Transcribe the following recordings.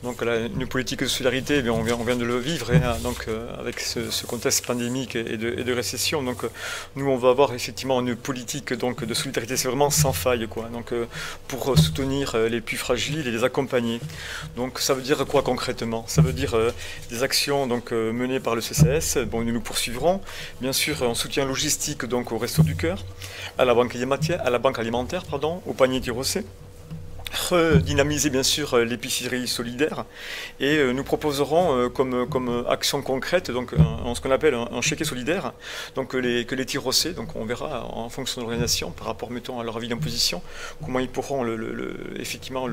Donc une politique de solidarité, eh bien, on vient de le vivre, hein, donc, avec ce contexte pandémique et de récession. Donc nous, on va avoir effectivement une politique donc, de solidarité, c'est vraiment sans faille, quoi. Donc, pour soutenir les plus fragiles et les accompagner. Donc ça veut dire quoi concrètement? Ça veut dire des actions donc, menées par le CCAS. Bon, nous poursuivrons. Bien sûr, un soutien logistique donc, au Resto du Cœur, à la banque alimentaire, au panier Tirocé. Redynamiser bien sûr l'épicerie solidaire et nous proposerons comme action concrète donc ce qu'on appelle un chéquier solidaire, donc que les Tirocés, donc on verra en fonction de l'organisation par rapport mettons à leur avis d'imposition comment ils pourront effectivement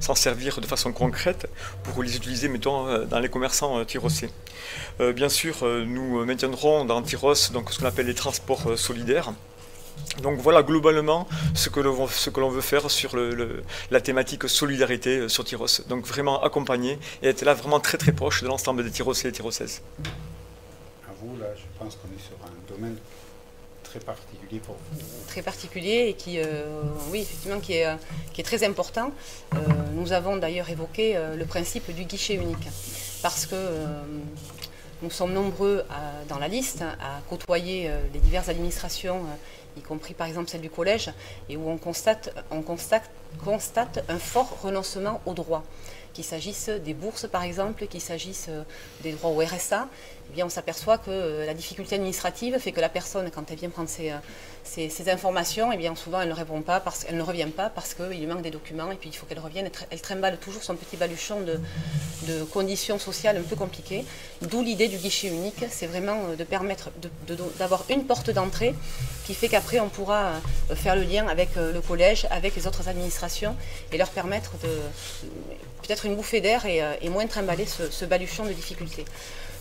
s'en servir de façon concrète pour les utiliser mettons dans les commerçants Tirocés. Bien sûr nous maintiendrons dans Tyros donc ce qu'on appelle les transports solidaires. Donc voilà globalement ce que l'on veut faire sur la thématique solidarité sur Tyros. Donc vraiment accompagner et être là vraiment très très proche de l'ensemble des Tyrosais et Tyrosaises. À vous, là, je pense qu'on est sur un domaine très particulier pour vous. Très particulier et qui, oui, effectivement, qui est très important. Nous avons d'ailleurs évoqué le principe du guichet unique parce que nous sommes nombreux dans la liste à côtoyer les diverses administrations, y compris par exemple celle du collège, et où on constate un fort renoncement aux droits. Qu'il s'agisse des bourses par exemple, qu'il s'agisse des droits au RSA, eh bien on s'aperçoit que la difficulté administrative fait que la personne, quand elle vient prendre ces informations, eh bien souvent elle ne répond pas, elle ne revient pas parce qu'il lui manque des documents et puis il faut qu'elle revienne. Elle trimballe toujours son petit baluchon de conditions sociales un peu compliquées. D'où l'idée du guichet unique, c'est vraiment de permettre d'avoir une porte d'entrée qui fait qu'après on pourra faire le lien avec le collège, avec les autres administrations et leur permettre de peut-être une bouffée d'air et moins trimballer ce baluchon de difficultés.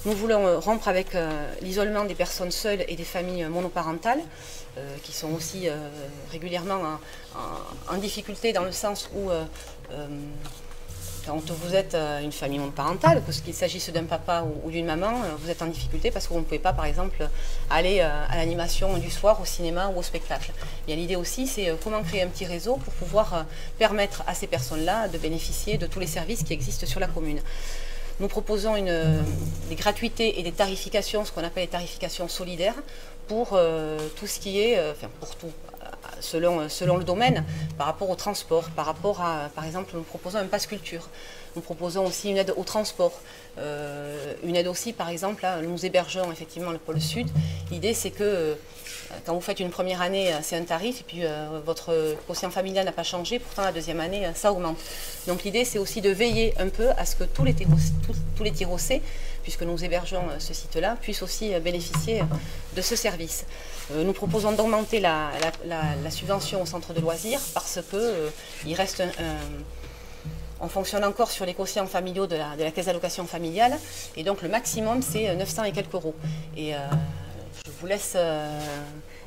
Nous voulons rompre avec l'isolement des personnes seules et des familles monoparentales, qui sont aussi régulièrement en difficulté dans le sens où quand vous êtes une famille monoparentale, qu'il s'agisse d'un papa ou d'une maman, vous êtes en difficulté parce que vous ne pouvez pas, par exemple, aller à l'animation du soir, au cinéma ou au spectacle. Et l'idée aussi, c'est comment créer un petit réseau pour pouvoir permettre à ces personnes-là de bénéficier de tous les services qui existent sur la commune. Nous proposons des gratuités et des tarifications, ce qu'on appelle les tarifications solidaires, pour tout ce qui est, enfin pour tout, selon le domaine, par rapport au transport, par rapport à, par exemple, nous proposons un pass culture. Nous proposons aussi une aide au transport, une aide aussi, par exemple, là, nous hébergeons effectivement le pôle sud. L'idée, c'est que quand vous faites une première année, c'est un tarif, et puis votre quotient familial n'a pas changé, pourtant la deuxième année, ça augmente. Donc l'idée, c'est aussi de veiller un peu à ce que tous les Tyrocais, puisque nous hébergeons ce site-là, puissent aussi bénéficier de ce service. Nous proposons d'augmenter la subvention au centre de loisirs, parce qu'il reste on fonctionne encore sur les quotients familiaux de la caisse d'allocation familiale, et donc le maximum, c'est 900 et quelques euros. Et je vous laisse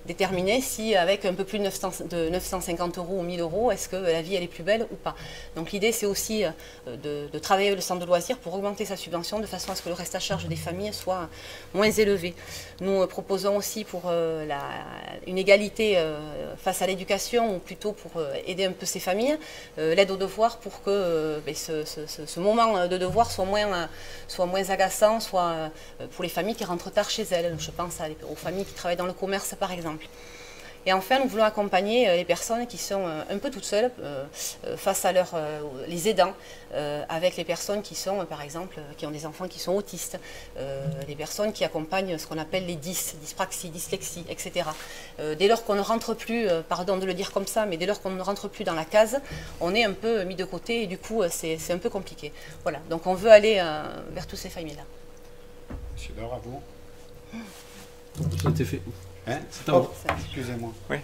déterminer si avec un peu plus de 950 euros ou 1000 euros, est-ce que la vie elle est plus belle ou pas. Donc l'idée c'est aussi de travailler le centre de loisirs pour augmenter sa subvention de façon à ce que le reste à charge des familles soit moins élevé. Nous proposons aussi pour une égalité face à l'éducation, ou plutôt pour aider un peu ces familles, l'aide aux devoirs pour que ce moment de devoir soit moins agaçant, soit pour les familles qui rentrent tard chez elles. Je pense aux familles qui travaillent dans le commerce par exemple. Et enfin, nous voulons accompagner les personnes qui sont un peu toutes seules face à les aidants, avec les personnes qui sont, par exemple, qui ont des enfants qui sont autistes, les personnes qui accompagnent ce qu'on appelle les dyspraxie, dyslexie, etc. Dès lors qu'on ne rentre plus, pardon de le dire comme ça, mais dès lors qu'on ne rentre plus dans la case, on est un peu mis de côté et du coup, c'est un peu compliqué. Voilà, donc on veut aller vers toutes ces familles-là. Monsieur Laure, à vous. Ça a été fait. Hein excusez-moi. Oui.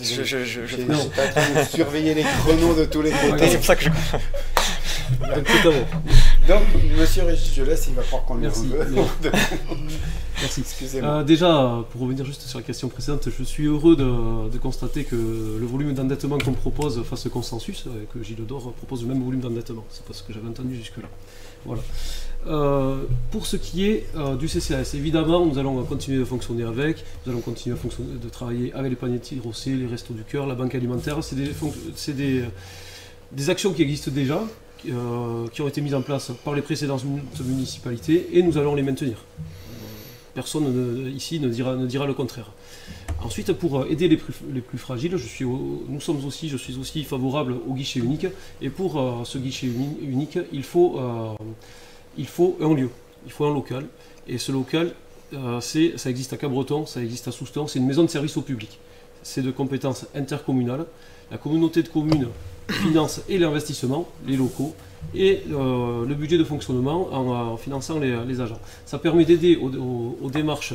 J'étais en train de surveiller les chronos de tous les côtés. C'est pour ça que je... Donc, monsieur Régis, je laisse, il va croire qu'on lui veut. Merci. Excusez-moi. Déjà, pour revenir juste sur la question précédente, je suis heureux de constater que le volume d'endettement qu'on propose fasse consensus, et que Gilles Dor propose le même volume d'endettement. C'est pas ce que j'avais entendu jusque-là. Voilà. Pour ce qui est du CCAS, évidemment, nous allons continuer de fonctionner avec, nous allons continuer de travailler avec les paniers Tirocé, les Restos du Cœur, la banque alimentaire. C'est des actions qui existent déjà, qui ont été mises en place par les précédentes municipalités et nous allons les maintenir. Personne ici ne dira le contraire. Ensuite, pour aider les plus fragiles, je suis aussi favorable au guichet unique. Et pour ce guichet unique, il faut un lieu, il faut un local. Et ce local, ça existe à Cabreton, ça existe à Souston, c'est une maison de service au public. C'est de compétence intercommunale. La communauté de communes finance et l'investissement, les locaux, et le budget de fonctionnement en finançant les agents. Ça permet d'aider aux démarches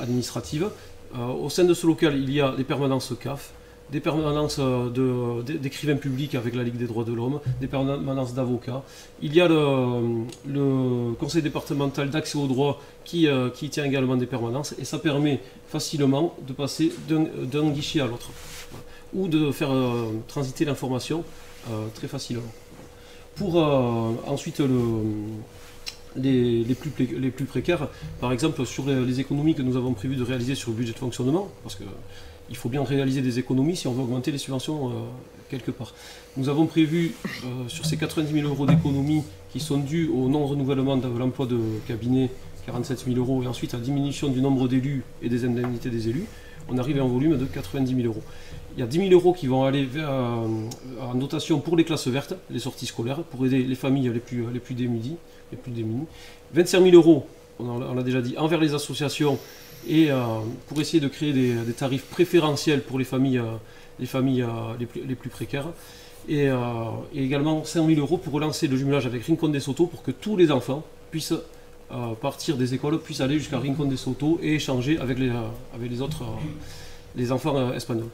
administratives. Au sein de ce local, il y a des permanences CAF, des permanences d'écrivains publics avec la Ligue des droits de l'homme, des permanences d'avocats. Il y a le conseil départemental d'accès aux droits qui tient également des permanences, et ça permet facilement de passer d'un guichet à l'autre, ou de faire transiter l'information très facilement. Pour ensuite les plus précaires, par exemple sur les économies que nous avons prévu de réaliser sur le budget de fonctionnement, parce qu'il faut bien réaliser des économies si on veut augmenter les subventions quelque part. Nous avons prévu sur ces 90 000 € d'économies qui sont dues au non-renouvellement de l'emploi de cabinet, 47 000 €, et ensuite à la diminution du nombre d'élus et des indemnités des élus, on arrive à un volume de 90 000 €. Il y a 10 000 € qui vont aller en dotation pour les classes vertes, les sorties scolaires, pour aider les familles les plus démunies. 25 000 €, on l'a déjà dit, envers les associations, et pour essayer de créer des tarifs préférentiels pour les familles les plus précaires. Et également 5 000 € pour relancer le jumelage avec Rincon des Soto, pour que tous les enfants puissent partir des écoles, puissent aller jusqu'à Rincon des Soto et échanger avec les autres les enfants espagnols.